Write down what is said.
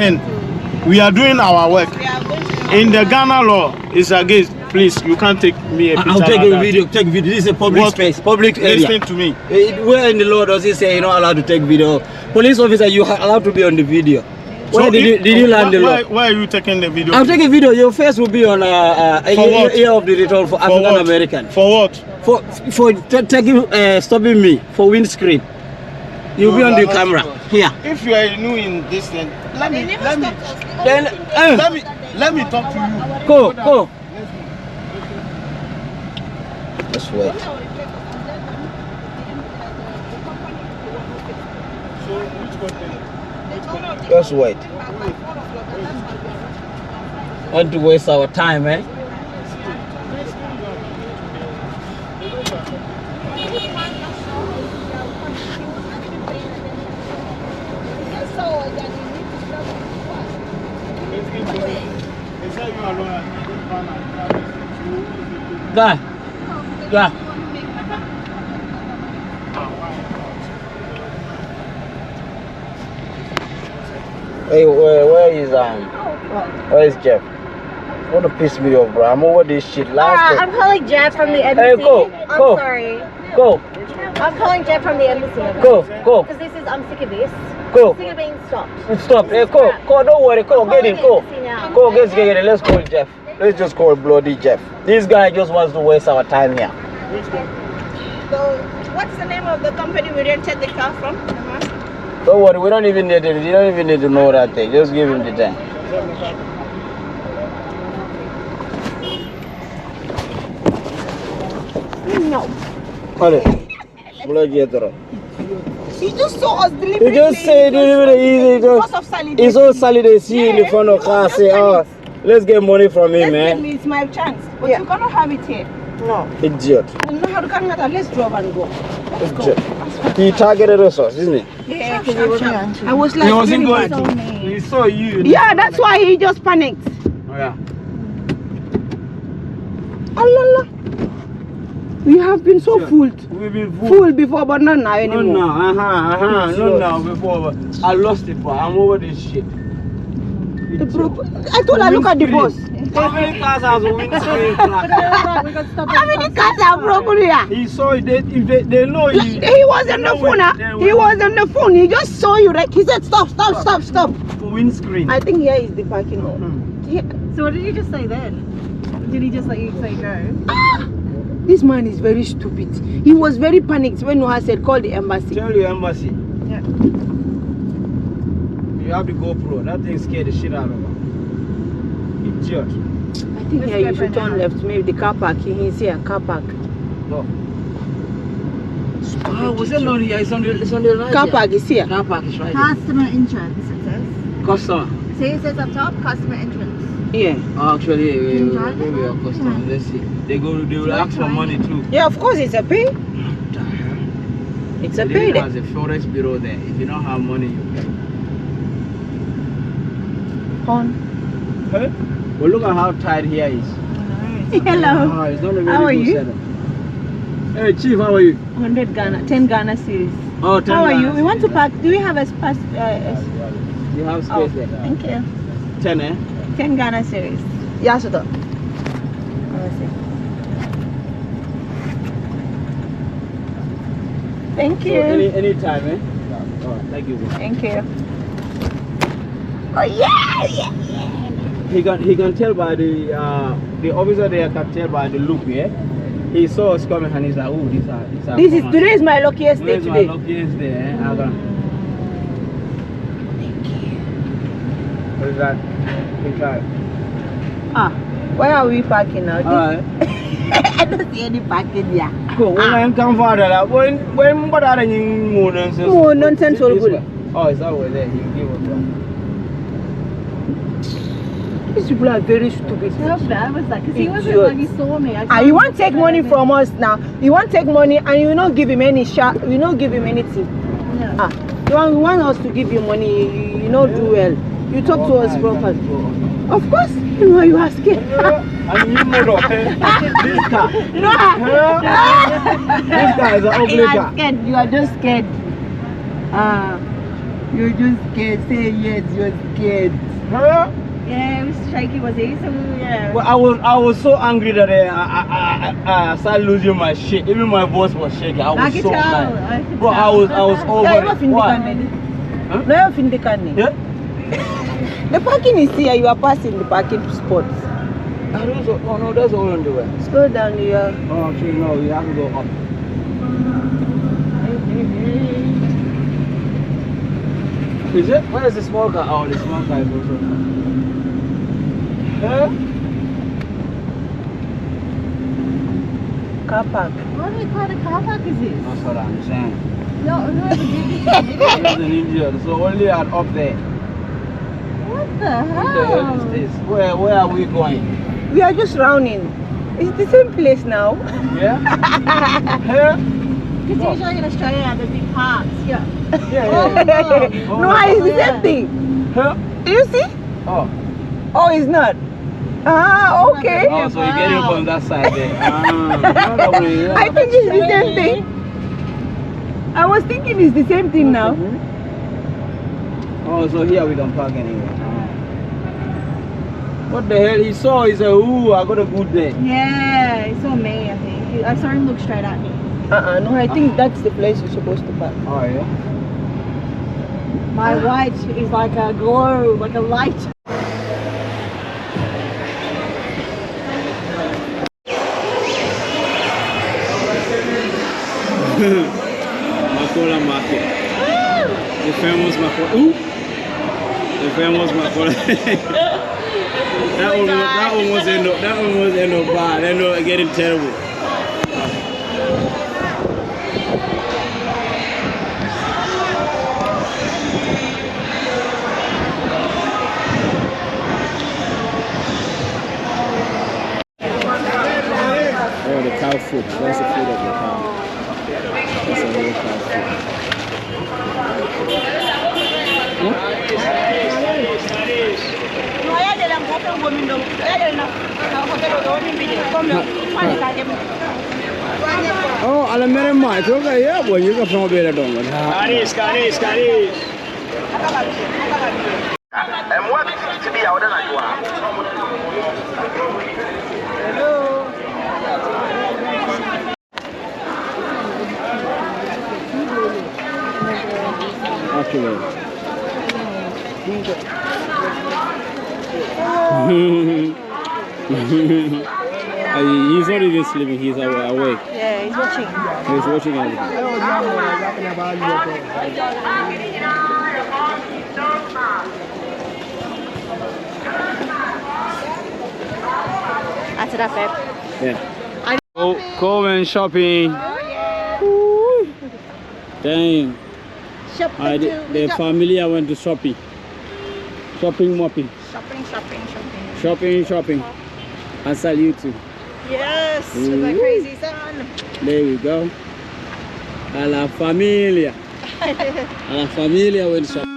And we are doing our work. In the Ghana law, it's against. Please, you can't take me a picture. I'll take a video. Take video. This is a public space, public area. Listen to me. Where in the law does it say you're not allowed to take video? Police officer, you are allowed to be on the video. Where did you land the law? Why are you taking the video? I'll take a video. Your face will be on year of the return for African American. For what? For taking stopping me for windscreen. You'll be on the camera here. If you are new in this, then let me talk to you. Go. Just wait. Just wait. Want to waste our time, eh? Guy. Hey, where is Jeff? Want to piss me off, bro? I'm over this shit. I'm calling Jeff from the embassy. Hey, go. Sorry. Go. I'm calling Jeff from the embassy. Go. Because I'm sick of this. Go. I'm sick of being stopped. Stop. Hey, go. Don't worry. Go. Get in. Go. Get in. Let's call Jeff. Let's just call bloody Jeff. This guy just wants to waste our time here. So, what's the name of the company we rented the car from? Don't worry, we don't even need it. You don't even need to know that thing. Just give him the time. No. He just saw us delivering. He just said because of Saturday. It's all Saturday. See in the front of car. Say, let's get money from him, man. It's my chance, but you cannot have it here. No. Idiot. No, how can let's drop and go. Let's go. He targeted us, isn't he? Yeah, because I was like, he wasn't going to. He saw you. Yeah, that's why he just panicked. Oh yeah. Allah. We have been so fooled. We've been fooled before, but not now anymore. Not now before. I lost it, bro. I'm over this shit. I told her, look at the boss. How many cars has windscreen crack? How many cars are broken here? He saw it. They know you. He was on the phone. He was on the phone. He just saw you. Like he said, stop. For windscreen. I think here is the parking lot. So what did you just say then? Did he just let you say go? This man is very stupid. He was very panicked when Noah said, call the embassy. Tell the embassy. Yeah. You have the GoPro. That thing scared the shit out of him. Idiot. I think here you should turn left. Maybe the car park. He's here, car park. No. Was it not here? It's on the right. Car park is here. Car park is right. Customer entrance, it says. Customer. See, it says up top, customer entrance. Yeah. Actually, we are customer. Let's see. They will ask for money too. Yeah, of course it's a pay. What the hell? It's a pay. There's a forest bureau there. If you don't have money, you pay. On. Huh? Well, look at how tight here is. Hello. It's not a very How are good you? setup. Hey, Chief, how are you? 100 Ghana, 10 Ghana series. Oh, 10 How are Ghana you? We want to park. Do we have a space? You have space there. Thank you. 10, eh? 10 Ghana series. Yes, sir. Thank you. So any time, eh? Oh, thank you. Thank you. Oh yeah. He can tell by the officer there can tell by the look, yeah. He saw us coming and he's like, oh, Today is my luckiest day today. My luckiest day, eh? Thank you. What is that? Where are we parking now? Alright. I don't see any parking here. Cool. When I come further, when what are you more nonsense? More nonsense. Oh, it's that way there. He'll give us one. These people are very stupid. So bad was that? Because he wasn't like he saw me. You want to take money from us now. You want to take money and you don't give him any shot. You don't give him anything. Yeah. You want us to give you money. You don't do well. You talk to us properly. Of course, you know you are scared. And you know this car. No. This guy is an ugly You car. are scared. You are just scared. You're just scared. Say yes, you're scared. Huh? Yeah, it was shaky, was he? So yeah. Well, I was so angry that I started losing my shit. Even my voice was shaking. I was could so tell. mad. I could Bro, I tell. was over Yeah, it. you're in What? the Huh? No, you're in the canny. Yeah? The parking is here. You are passing the parking spots. Oh no, that's all on the way. Slow down, you are. Oh, actually, no, you have to go up. Is it? Where is the small car? Oh, the small car is also. Huh? Car park. What do they call the car park is this? That's what I'm saying. No, no, It's in India, so only at up there. what the What the hell is hell? this? Where are we going? We are just rounding. It's the same place now. Yeah? Huh? Because usually in Australia, the big parks. Yeah. Yeah, Oh, yeah. no. No, it's the yeah. same thing. Huh? Do you see? Oh. Oh, it's not. Ah, okay. Oh, so you're getting from that side there. I think it's the same thing. I was thinking it's the same thing now. Oh, so here we don't park anywhere. What the hell? He saw, he said, ooh, I got a good day. Yeah, he saw me, I think. I saw him look straight at me. No, I think that's the place you're supposed to park. Oh, yeah? My white is like a glow, like a light. Mikola Market. The famous Mikola. Ooh! The famous Mikola. that almost end up bad. That ended up getting terrible. Oh, the cow food. That's the food of the cow. That's a real cow food. Oh, ala mere mai to ga ya bo yi ka from be da don. Karis. And what to be out than you are. Actually. He's not even sleeping, he's awake. Yeah, he's watching. He's watching everything. That's it, babe. Yeah. Go and shopping. Dang. The family I went to shopping. Mopping. Shopping. I salute you. Yes, with my crazy son. There we go. A la familia. Went shopping.